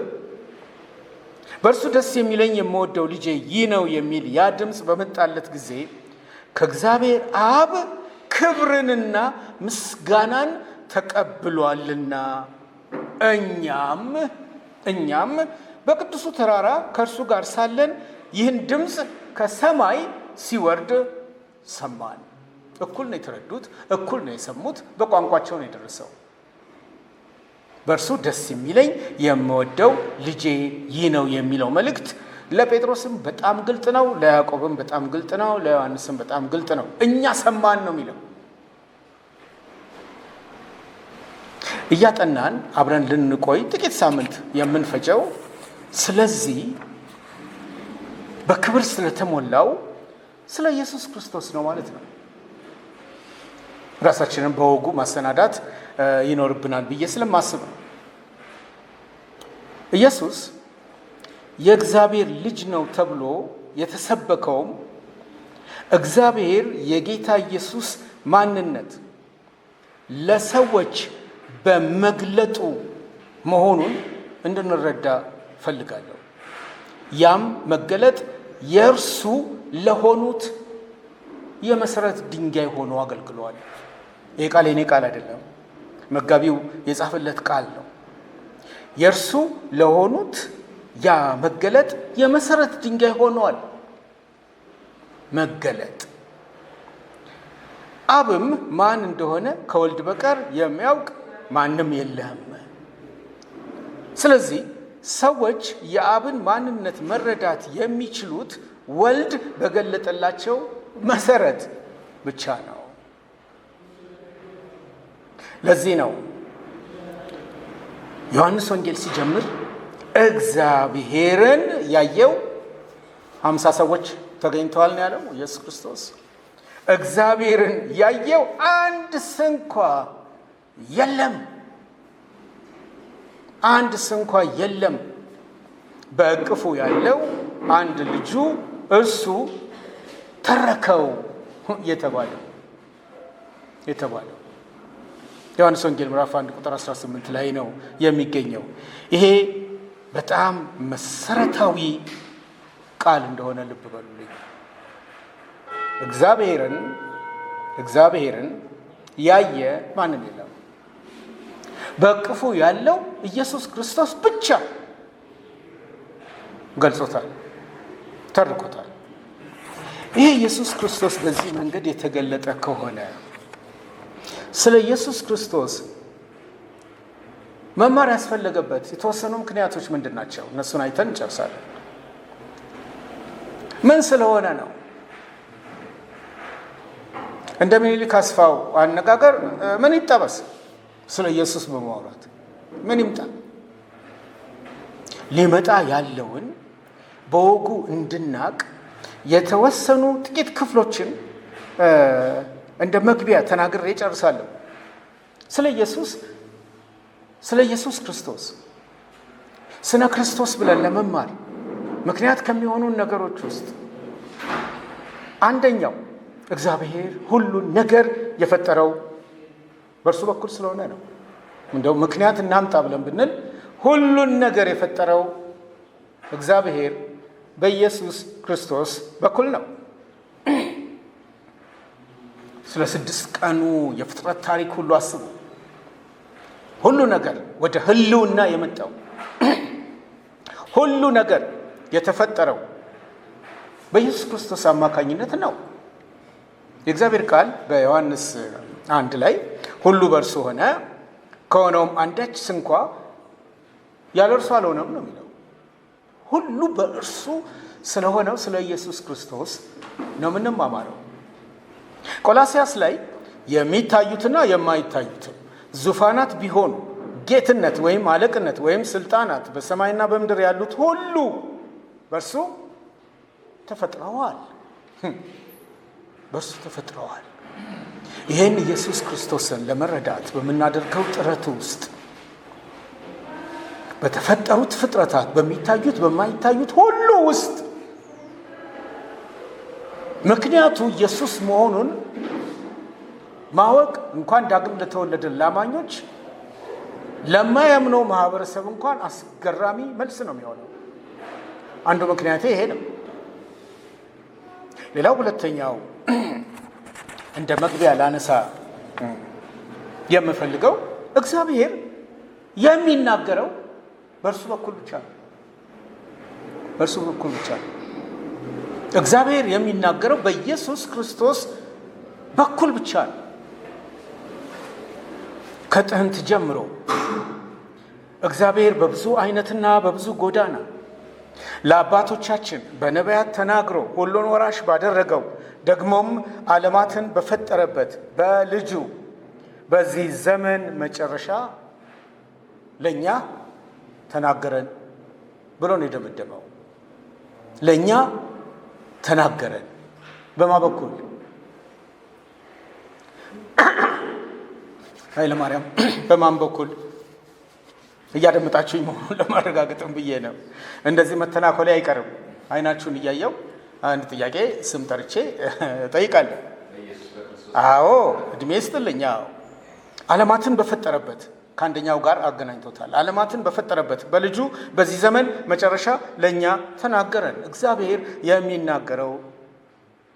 በእርሱ ደስ የሚለኝ የምወደው ልጄ ይህ ነው የሚል ያ ድምፅ በመጣለት ጊዜ ከእግዚአብሔር አብ ክብርንና ምስጋናን ተቀብሏልና እኛም በቅዱሱ ተራራ ከእርሱ ጋር ሳለን ይህን ድምፅ ከሰማይ ሲወርድ ሰማን። እኩል ነው የተረዱት፣ እኩል ነው የሰሙት፣ በቋንቋቸው ነው የደረሰው። በእርሱ ደስ የሚለኝ የምወደው ልጄ ይህ ነው የሚለው መልእክት ለጴጥሮስም በጣም ግልጥ ነው፣ ለያዕቆብም በጣም ግልጥ ነው፣ ለዮሐንስም በጣም ግልጥ ነው። እኛ ሰማን ነው የሚለው። እያጠናን አብረን ልንቆይ ጥቂት ሳምንት የምንፈጀው ስለዚህ በክብር ስለተሞላው ስለ ኢየሱስ ክርስቶስ ነው ማለት ነው። ራሳችንን በወጉ ማሰናዳት ይኖርብናል ብዬ ስለማስብ ነው። ኢየሱስ የእግዚአብሔር ልጅ ነው ተብሎ የተሰበከውም እግዚአብሔር የጌታ ኢየሱስ ማንነት ለሰዎች በመግለጡ መሆኑን እንድንረዳ ፈልጋለሁ። ያም መገለጥ የእርሱ ለሆኑት የመሰረት ድንጋይ ሆኖ አገልግሏል። ይሄ ቃል የኔ ቃል አይደለም፣ መጋቢው የጻፈለት ቃል ነው። የእርሱ ለሆኑት ያ መገለጥ የመሰረት ድንጋይ ሆኗል። መገለጥ አብም ማን እንደሆነ ከወልድ በቀር የሚያውቅ ማንም የለም። ስለዚህ ሰዎች የአብን ማንነት መረዳት የሚችሉት ወልድ በገለጠላቸው መሰረት ብቻ ነው። ለዚህ ነው ዮሐንስ ወንጌል ሲጀምር እግዚአብሔርን ያየው 50 ሰዎች ተገኝተዋል ነው ያለው ኢየሱስ ክርስቶስ። እግዚአብሔርን ያየው አንድ ስንኳ የለም፣ አንድ ስንኳ የለም። በእቅፉ ያለው አንድ ልጁ እርሱ ተረከው የተባለው ዮሐንስ ወንጌል ምዕራፍ 1 ቁጥር 18 ላይ ነው የሚገኘው። ይሄ በጣም መሰረታዊ ቃል እንደሆነ ልብ በሉልኝ። እግዚአብሔርን ያየ ማንም የለም። በእቅፉ ያለው ኢየሱስ ክርስቶስ ብቻ ገልጾታል፣ ተርኮታል። ይሄ ኢየሱስ ክርስቶስ በዚህ መንገድ የተገለጠ ከሆነ ስለ ኢየሱስ ክርስቶስ መማር ያስፈለገበት የተወሰኑ ምክንያቶች ምንድን ናቸው? እነሱን አይተን እንጨርሳለን። ምን ስለሆነ ነው? እንደ ምኒልክ አስፋው አነጋገር ምን ይጠበስ? ስለ ኢየሱስ በማውራት ምን ይምጣ? ሊመጣ ያለውን በወጉ እንድናቅ የተወሰኑ ጥቂት ክፍሎችን እንደ መግቢያ ተናግሬ ጨርሳለሁ። ስለ ኢየሱስ ክርስቶስ ስለ ክርስቶስ ብለን ለመማር ምክንያት ከሚሆኑን ነገሮች ውስጥ አንደኛው እግዚአብሔር ሁሉን ነገር የፈጠረው በእርሱ በኩል ስለሆነ ነው። እንደው ምክንያት እናምጣ ብለን ብንል ሁሉን ነገር የፈጠረው እግዚአብሔር በኢየሱስ ክርስቶስ በኩል ነው። ስለ 6 ቀኑ የፍጥረት ታሪክ ሁሉ አስቡ። ሁሉ ነገር ወደ ህልውና የመጣው ሁሉ ነገር የተፈጠረው በኢየሱስ ክርስቶስ አማካኝነት ነው። የእግዚአብሔር ቃል በዮሐንስ 1 ላይ ሁሉ በእርሱ ሆነ፣ ከሆነውም አንዳች ስንኳ ያለ እርሱ አልሆነም ነው የሚለው። ሁሉ በእርሱ ስለሆነው ስለ ኢየሱስ ክርስቶስ ነው የምንማማረው። ቆላስያስ ላይ የሚታዩትና የማይታዩትም ዙፋናት ቢሆኑ ጌትነት ወይም አለቅነት ወይም ስልጣናት በሰማይና በምድር ያሉት ሁሉ በእርሱ ተፈጥረዋል። ይህን ኢየሱስ ክርስቶስን ለመረዳት በምናደርገው ጥረት ውስጥ በተፈጠሩት ፍጥረታት በሚታዩት በማይታዩት ሁሉ ውስጥ ምክንያቱ ኢየሱስ መሆኑን ማወቅ እንኳን ዳግም ለተወለደ ላማኞች ለማያምነው ማህበረሰብ እንኳን አስገራሚ መልስ ነው የሚሆነው። አንዱ ምክንያት ይሄ ነው። ሌላው ሁለተኛው እንደ መግቢያ ላነሳ የምፈልገው እግዚአብሔር የሚናገረው በእርሱ በኩል ብቻ ነው። እግዚአብሔር የሚናገረው በኢየሱስ ክርስቶስ በኩል ብቻ ነው። ከጥንት ጀምሮ እግዚአብሔር በብዙ አይነትና በብዙ ጎዳና ለአባቶቻችን በነቢያት ተናግሮ ሁሉን ወራሽ ባደረገው ደግሞም ዓለማትን በፈጠረበት በልጁ በዚህ ዘመን መጨረሻ ለእኛ ተናገረን ብሎ ነው የደመደመው። ለእኛ ተናገረን በማ በኩል? ኃይለ ማርያም በማን በኩል? እያደመጣችሁኝ መሆኑን ለማረጋገጥም ብዬ ነው። እንደዚህ መተናኮሌ አይቀርም። አይናችሁን እያየው አንድ ጥያቄ ስም ጠርቼ ጠይቃለሁ። አዎ እድሜ ይስጥልኝ። ዓለማትን በፈጠረበት ከአንደኛው ጋር አገናኝቶታል። ዓለማትን በፈጠረበት በልጁ በዚህ ዘመን መጨረሻ ለእኛ ተናገረን። እግዚአብሔር የሚናገረው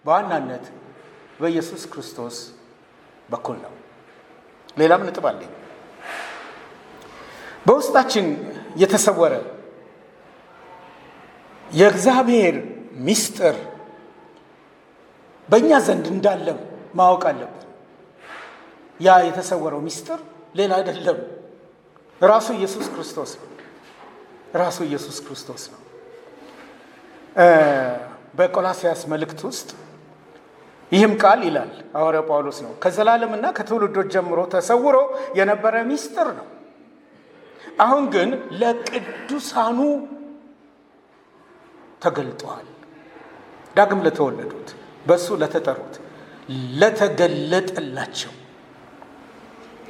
በዋናነት በኢየሱስ ክርስቶስ በኩል ነው። ሌላም ነጥብ አለኝ። በውስጣችን የተሰወረ የእግዚአብሔር ምስጢር በእኛ ዘንድ እንዳለም ማወቅ አለብን። ያ የተሰወረው ምስጢር ሌላ አይደለም፣ ራሱ ኢየሱስ ክርስቶስ ነው። ራሱ ኢየሱስ ክርስቶስ ነው። በቆላስያስ መልእክት ውስጥ ይህም ቃል ይላል ሐዋርያው ጳውሎስ ነው፣ ከዘላለምና ከትውልዶች ጀምሮ ተሰውሮ የነበረ ምስጢር ነው። አሁን ግን ለቅዱሳኑ ተገልጧል። ዳግም ለተወለዱት በእሱ ለተጠሩት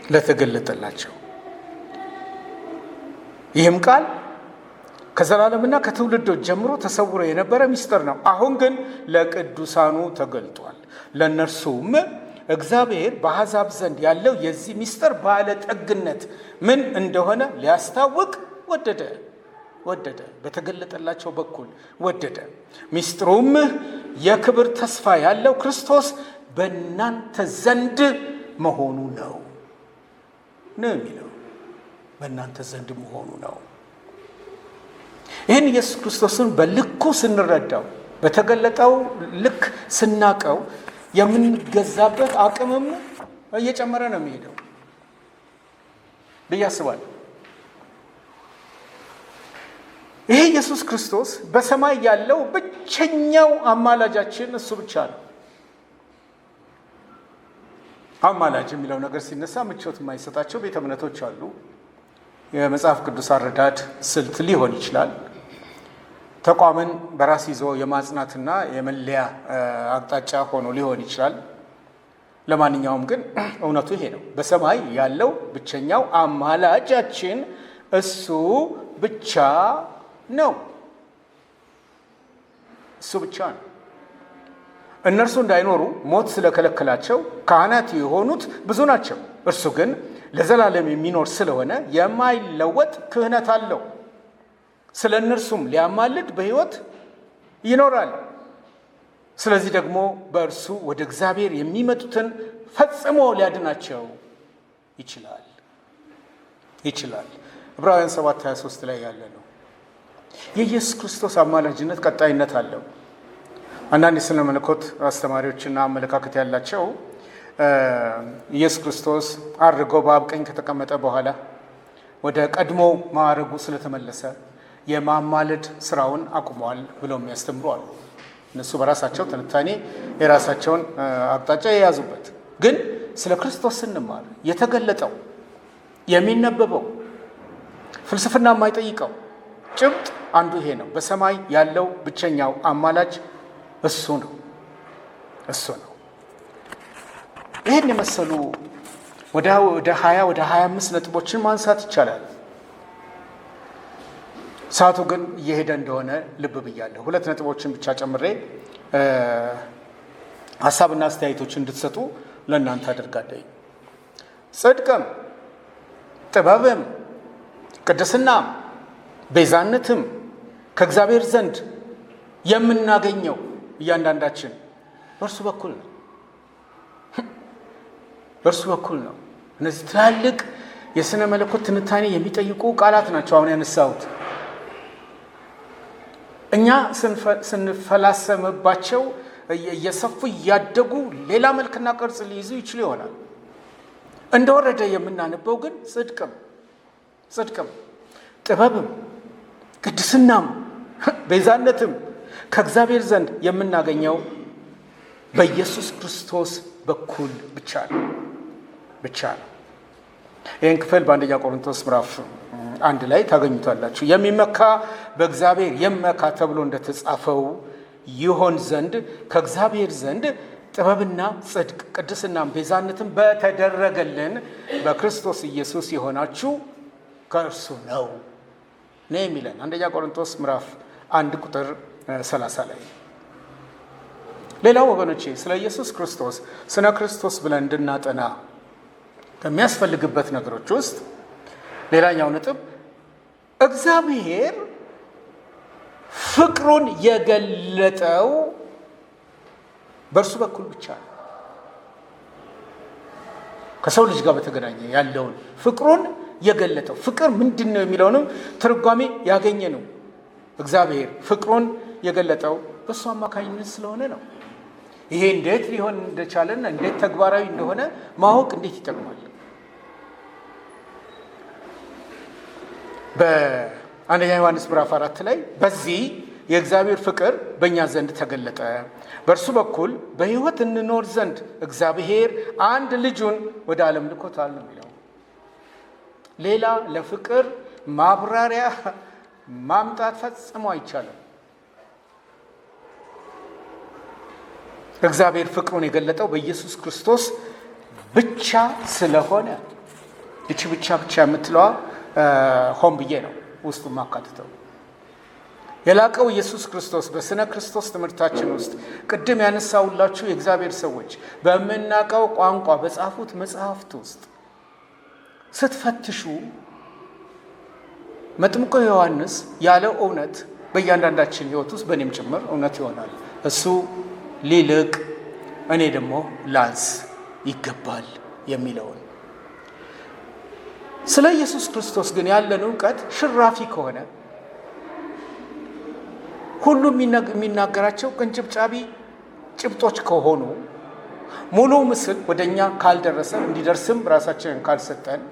ለተገለጠላቸው ይህም ቃል ከዘላለምና ከትውልዶች ጀምሮ ተሰውሮ የነበረ ምስጢር ነው። አሁን ግን ለቅዱሳኑ ተገልጧል። ለእነርሱም እግዚአብሔር በአሕዛብ ዘንድ ያለው የዚህ ምስጢር ባለጠግነት ምን እንደሆነ ሊያስታውቅ ወደደ። በተገለጠላቸው በኩል ወደደ። ምስጢሩም የክብር ተስፋ ያለው ክርስቶስ በእናንተ ዘንድ መሆኑ ነው የሚለው። በእናንተ ዘንድ መሆኑ ነው። ይህን ኢየሱስ ክርስቶስን በልኩ ስንረዳው፣ በተገለጠው ልክ ስናቀው የምንገዛበት አቅምም እየጨመረ ነው የሚሄደው ብዬ አስባለሁ። ይሄ ኢየሱስ ክርስቶስ በሰማይ ያለው ብቸኛው አማላጃችን እሱ ብቻ ነው። አማላጅ የሚለው ነገር ሲነሳ ምቾት የማይሰጣቸው ቤተ እምነቶች አሉ። የመጽሐፍ ቅዱስ አረዳድ ስልት ሊሆን ይችላል። ተቋምን በራስ ይዞ የማጽናትና የመለያ አቅጣጫ ሆኖ ሊሆን ይችላል። ለማንኛውም ግን እውነቱ ይሄ ነው። በሰማይ ያለው ብቸኛው አማላጃችን እሱ ብቻ ነው። እሱ ብቻ ነው። እነርሱ እንዳይኖሩ ሞት ስለከለከላቸው ካህናት የሆኑት ብዙ ናቸው። እርሱ ግን ለዘላለም የሚኖር ስለሆነ የማይለወጥ ክህነት አለው። ስለ እነርሱም ሊያማልድ በሕይወት ይኖራል። ስለዚህ ደግሞ በእርሱ ወደ እግዚአብሔር የሚመጡትን ፈጽሞ ሊያድናቸው ይችላል። ዕብራውያን 7:23 ላይ ያለ ነው። የኢየሱስ ክርስቶስ አማላጅነት ቀጣይነት አለው። አንዳንድ የሥነ መለኮት አስተማሪዎችና አመለካከት ያላቸው ኢየሱስ ክርስቶስ አርጎ በአብ ቀኝ ከተቀመጠ በኋላ ወደ ቀድሞ ማዕረጉ ስለተመለሰ የማማለድ ስራውን አቁሟል ብለው የሚያስተምሩ አሉ። እነሱ በራሳቸው ትንታኔ የራሳቸውን አቅጣጫ የያዙበት። ግን ስለ ክርስቶስ ስንማር የተገለጠው የሚነበበው ፍልስፍና የማይጠይቀው ጭብጥ አንዱ ይሄ ነው። በሰማይ ያለው ብቸኛው አማላጅ እሱ ነው። ይህን የመሰሉ ወደ 20 ወደ 25 ነጥቦችን ማንሳት ይቻላል። ሰዓቱ ግን እየሄደ እንደሆነ ልብ ብያለሁ። 2 ነጥቦችን ብቻ ጨምሬ ሀሳብና አስተያየቶች እንድትሰጡ ለእናንተ አደርጋለሁ። ጽድቅም፣ ጥበብም፣ ቅድስናም፣ ቤዛነትም ከእግዚአብሔር ዘንድ የምናገኘው እያንዳንዳችን በእርሱ በኩል ነው። እነዚህ ትላልቅ የሥነ መለኮት ትንታኔ የሚጠይቁ ቃላት ናቸው አሁን ያነሳሁት። እኛ ስንፈላሰምባቸው እየሰፉ እያደጉ ሌላ መልክና ቅርጽ ሊይዙ ይችሉ ይሆናል። እንደወረደ የምናነበው ግን ጽድቅም፣ ጥበብም፣ ቅድስናም፣ ቤዛነትም ከእግዚአብሔር ዘንድ የምናገኘው በኢየሱስ ክርስቶስ በኩል ብቻ ነው። ይህን ክፍል በአንደኛ ቆሮንቶስ ምዕራፍ 1 ላይ ታገኙታላችሁ። የሚመካ በእግዚአብሔር ይመካ ተብሎ እንደተጻፈው ይሆን ዘንድ ከእግዚአብሔር ዘንድ ጥበብና ጽድቅ፣ ቅድስናም ቤዛነትም በተደረገልን በክርስቶስ ኢየሱስ የሆናችሁ ከእርሱ ነው የሚለን አንደኛ ቆሮንቶስ ምዕራፍ 1 ቁጥር 30 ላይ። ሌላው ወገኖቼ ስለ ኢየሱስ ክርስቶስ ስለ ክርስቶስ ብለን እንድናጠና ከሚያስፈልግበት ነገሮች ውስጥ ሌላኛው ነጥብ እግዚአብሔር ፍቅሩን የገለጠው በእርሱ በኩል ብቻ ነው። ከሰው ልጅ ጋር በተገናኘ ያለውን ፍቅሩን የገለጠው ፍቅር ምንድን ነው የሚለውንም ትርጓሜ ያገኘ ነው። እግዚአብሔር ፍቅሩን የገለጠው በእሱ አማካኝነት ስለሆነ ነው። ይሄ እንዴት ሊሆን እንደቻለና እንዴት ተግባራዊ እንደሆነ ማወቅ እንዴት ይጠቅማል። በአንደኛ ዮሐንስ ምዕራፍ 4 ላይ በዚህ የእግዚአብሔር ፍቅር በእኛ ዘንድ ተገለጠ፣ በእርሱ በኩል በሕይወት እንኖር ዘንድ እግዚአብሔር አንድ ልጁን ወደ ዓለም ልኮታል ነው የሚለው። ሌላ ለፍቅር ማብራሪያ ማምጣት ፈጽሞ አይቻልም። እግዚአብሔር ፍቅሩን የገለጠው በኢየሱስ ክርስቶስ ብቻ ስለሆነ ይቺ ብቻ የምትለዋ ሆን ብዬ ነው ውስጡ ማካተተው። የላቀው ኢየሱስ ክርስቶስ በስነ ክርስቶስ ትምህርታችን ውስጥ ቅድም ያነሳውላችሁ የእግዚአብሔር ሰዎች በምናውቀው ቋንቋ በጻፉት መጽሐፍት ውስጥ ስትፈትሹ መጥምቁ ዮሐንስ ያለው እውነት በእያንዳንዳችን ሕይወት ውስጥ በእኔም ጭምር እውነት ይሆናል። እሱ ሊልቅ እኔ ደግሞ ላንስ ይገባል የሚለውን። ስለ ኢየሱስ ክርስቶስ ግን ያለን እውቀት ሽራፊ ከሆነ ሁሉም የሚናገራቸው ቅንጭብጫቢ ጭብጦች ከሆኑ ሙሉ ምስል ወደኛ ካልደረሰ እንዲደርስም ራሳችንን ካልሰጠን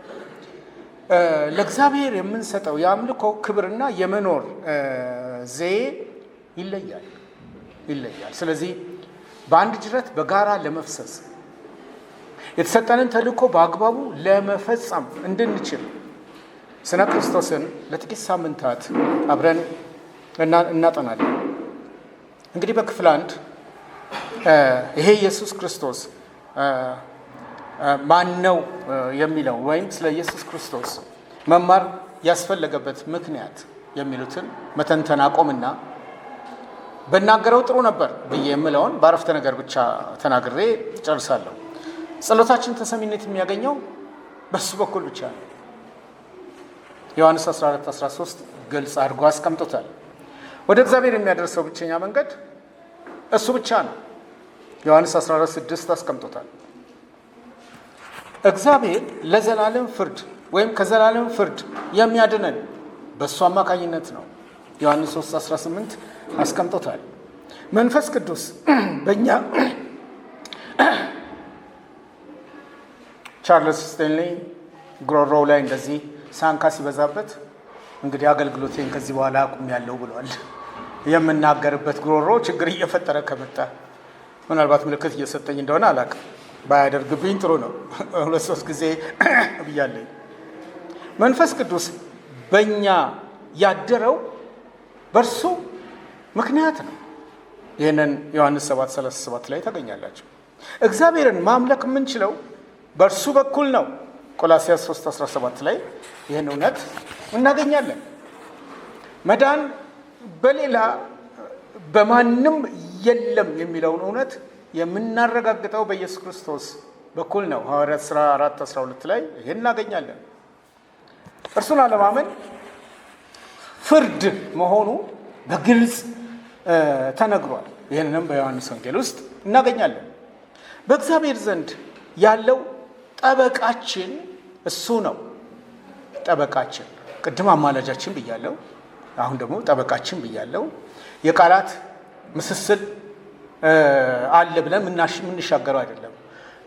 ለእግዚአብሔር የምንሰጠው የአምልኮ ክብርና የመኖር ዘዬ ይለያል። ስለዚህ በአንድ ጅረት በጋራ ለመፍሰስ የተሰጠንን ተልእኮ በአግባቡ ለመፈጸም እንድንችል ስነ ክርስቶስን ለጥቂት ሳምንታት አብረን እናጠናለን። እንግዲህ በክፍል 1 ይሄ ኢየሱስ ክርስቶስ ማን ነው የሚለው ወይም ስለ ኢየሱስ ክርስቶስ መማር ያስፈለገበት ምክንያት የሚሉትን መተንተን አቆምና በናገረው ጥሩ ነበር ብዬ የምለውን በአረፍተ ነገር ብቻ ተናግሬ ጨርሳለሁ። ጸሎታችን ተሰሚነት የሚያገኘው በሱ በኩል ብቻ ነው። ዮሐንስ 14:13 ግልጽ አድርጎ አስቀምጦታል። ወደ እግዚአብሔር የሚያደርሰው ብቸኛ መንገድ እሱ ብቻ ነው። ዮሐንስ 14:6 አስቀምጦታል። እግዚአብሔር ለዘላለም ፍርድ ወይም ከዘላለም ፍርድ የሚያድነን በእሱ አማካኝነት ነው። ዮሐንስ 3:18 አስቀምጦታል። መንፈስ ቅዱስ በእኛ ቻርልስ ስቴንሊ ጉሮሮው ላይ እንደዚህ ሳንካ ሲበዛበት እንግዲህ አገልግሎቴን ከዚህ በኋላ አቁሜያለሁ ብሏል። የምናገርበት ጉሮሮ ችግር እየፈጠረ ከመጣ ምናልባት ምልክት እየሰጠኝ እንደሆነ አላውቅም። ባያደርግብኝ ጥሩ ነው። 2-3 ጊዜ ብያለኝ። መንፈስ ቅዱስ በእኛ ያደረው በእርሱ ምክንያት ነው። ይህንን ዮሐንስ 7:37 ላይ ታገኛላችሁ። እግዚአብሔርን ማምለክ የምንችለው በእርሱ በኩል ነው። ቆላስይስ 3:17 ላይ ይህን እውነት እናገኛለን። መዳን በሌላ በማንም የለም የሚለውን እውነት የምናረጋግጠው በኢየሱስ ክርስቶስ በኩል ነው። ሐዋርያት ሥራ 4:12 ላይ ይህን እናገኛለን። እርሱን አለማመን ፍርድ መሆኑ በግልጽ ተነግሯል። ይህንንም በዮሐንስ ወንጌል ውስጥ እናገኛለን። በእግዚአብሔር ዘንድ ያለው ጠበቃችን እሱ ነው። ጠበቃችን ቅድም አማላጃችን ብያለው፣ አሁን ደግሞ ጠበቃችን ብያለው። የቃላት ምስስል አለ ብለን የምንሻገረው አይደለም።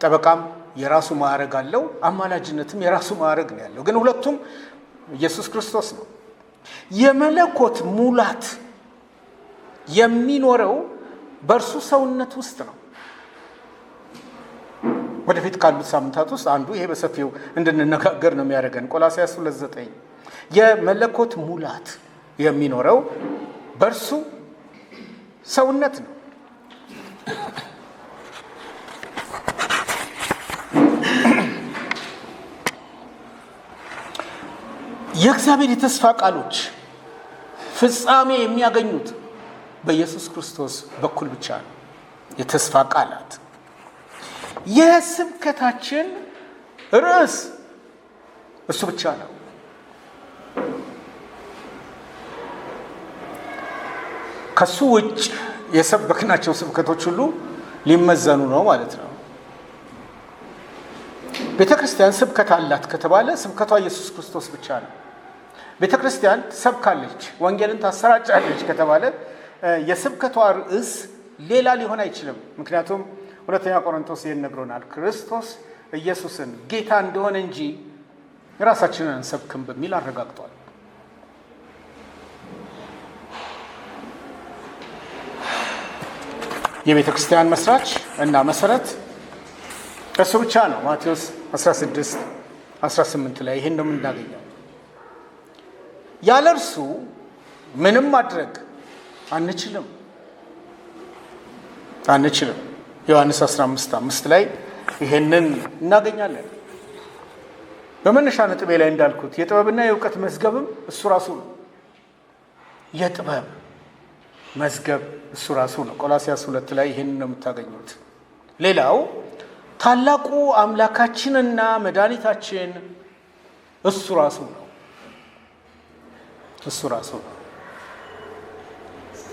ጠበቃም የራሱ ማዕረግ አለው፣ አማላጅነትም የራሱ ማዕረግ ነው ያለው። ግን ሁለቱም ኢየሱስ ክርስቶስ ነው። የመለኮት ሙላት የሚኖረው በእርሱ ሰውነት ውስጥ ነው። ወደፊት ካሉት ሳምንታት ውስጥ አንዱ ይሄ በሰፊው እንድንነጋገር ነው የሚያደርገን። ቆላስይስ 2:9 የመለኮት ሙላት የሚኖረው በእርሱ ሰውነት ነው። የእግዚአብሔር የተስፋ ቃሎች ፍጻሜ የሚያገኙት በኢየሱስ ክርስቶስ በኩል ብቻ ነው። የተስፋ ቃላት የስብከታችን ርዕስ እሱ ብቻ ነው። ከሱ ውጭ የሰበክናቸው ስብከቶች ሁሉ ሊመዘኑ ነው ማለት ነው። ቤተ ክርስቲያን ስብከት አላት ከተባለ ስብከቷ ኢየሱስ ክርስቶስ ብቻ ነው። ቤተ ክርስቲያን ትሰብካለች፣ ወንጌልን ታሰራጫለች ከተባለ የስብከቷ ርዕስ ሌላ ሊሆን አይችልም። ምክንያቱም ሁለተኛ ቆሮንቶስ ይህን ነግሮናል። ክርስቶስ ኢየሱስን ጌታ እንደሆነ እንጂ ራሳችንን አንሰብክም በሚል አረጋግጧል። የቤተ ክርስቲያን መስራች እና መሰረት እሱ ብቻ ነው። ማቴዎስ 16:18 ላይ ይሄን ነው የምናገኘው። ያለ እርሱ ምንም ማድረግ አንችልም። ዮሐንስ 15:5 ላይ ይሄንን እናገኛለን። በመነሻ ነጥቤ ላይ እንዳልኩት የጥበብና የእውቀት መዝገብም እሱ ራሱ ነው። የጥበብ መዝገብ እሱ ራሱ ነው። ቆላስይስ 2 ላይ ይሄንን ነው የምታገኙት። ሌላው ታላቁ አምላካችንና መድኃኒታችን እሱ ራሱ ነው።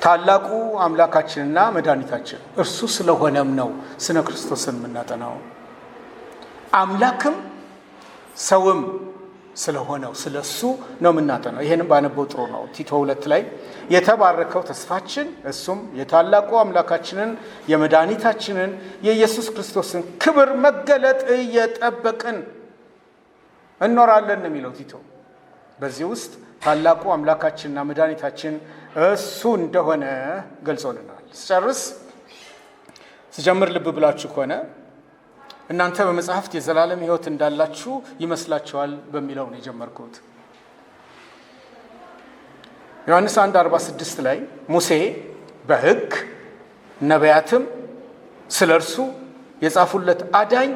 ታላቁ አምላካችንና መድኃኒታችን እርሱ ስለሆነም ነው ስነ ክርስቶስን የምናጠናው። አምላክም ሰውም ስለሆነው ስለሱ ነው የምናጠናው። ይሄንም ባነበው ጥሩ ነው። ቲቶ 2 ላይ የተባረከው ተስፋችን እሱም የታላቁ አምላካችንን የመድኃኒታችንን የኢየሱስ ክርስቶስን ክብር መገለጥ እየጠበቅን እንኖራለን የሚለው ቲቶ። በዚህ ውስጥ ታላቁ አምላካችንና መድኃኒታችን እሱ እንደሆነ ገልጾልናል። ስጀምር ልብ ብላችሁ ከሆነ እናንተ በመጽሐፍት የዘላለም ሕይወት እንዳላችሁ ይመስላችኋል በሚለው ነው የጀመርኩት። ዮሐንስ 1:46 ላይ ሙሴ በሕግ ነቢያትም ስለ እርሱ የጻፉለት አዳኝ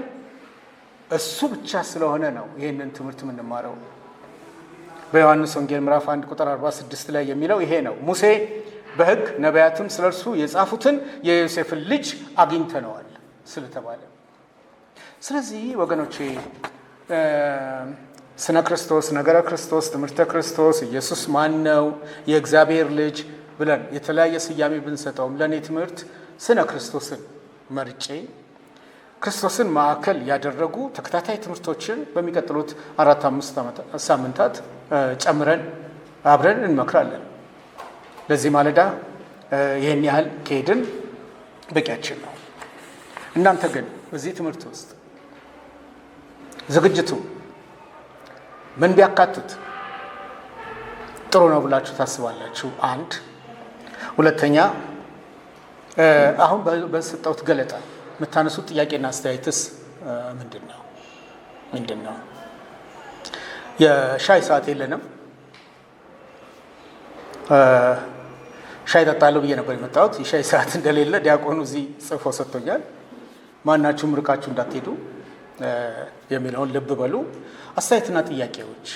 እሱ ብቻ ስለሆነ ነው ይህንን ትምህርት የምንማረው። በዮሐንስ ወንጌል ምዕራፍ 1:46 ላይ የሚለው ይሄ ነው። ሙሴ በሕግ ነቢያትም ስለ እርሱ የጻፉትን የዮሴፍን ልጅ አግኝተነዋል ስለተባለ። ስለዚህ ወገኖቼ ስነ ክርስቶስ፣ ነገረ ክርስቶስ፣ ትምህርተ ክርስቶስ፣ ኢየሱስ ማን ነው፣ የእግዚአብሔር ልጅ ብለን የተለያየ ስያሜ ብንሰጠውም ለእኔ ትምህርት ስነ ክርስቶስን መርጬ ክርስቶስን ማዕከል ያደረጉ ተከታታይ ትምህርቶችን በሚቀጥሉት 4-5 ሳምንታት ጨምረን አብረን እንመክራለን። ለዚህ ማለዳ ይህን ያህል ከሄድን በቂያችን ነው። እናንተ ግን በዚህ ትምህርት ውስጥ ዝግጅቱ ምን ቢያካትት ጥሩ ነው ብላችሁ ታስባላችሁ? አንድ ሁለተኛ፣ አሁን በሰጠሁት ገለጣ የምታነሱት ጥያቄና አስተያየትስ ምንድን ነው? የሻይ ሰዓት የለንም። ሻይ ጠጣለሁ ብዬ ነበር የመጣሁት። የሻይ ሰዓት እንደሌለ ዲያቆኑ እዚህ ጽፎ ሰጥቶኛል። ማናችሁም ርቃችሁ እንዳትሄዱ የሚለውን ልብ በሉ። አስተያየትና ጥያቄዎች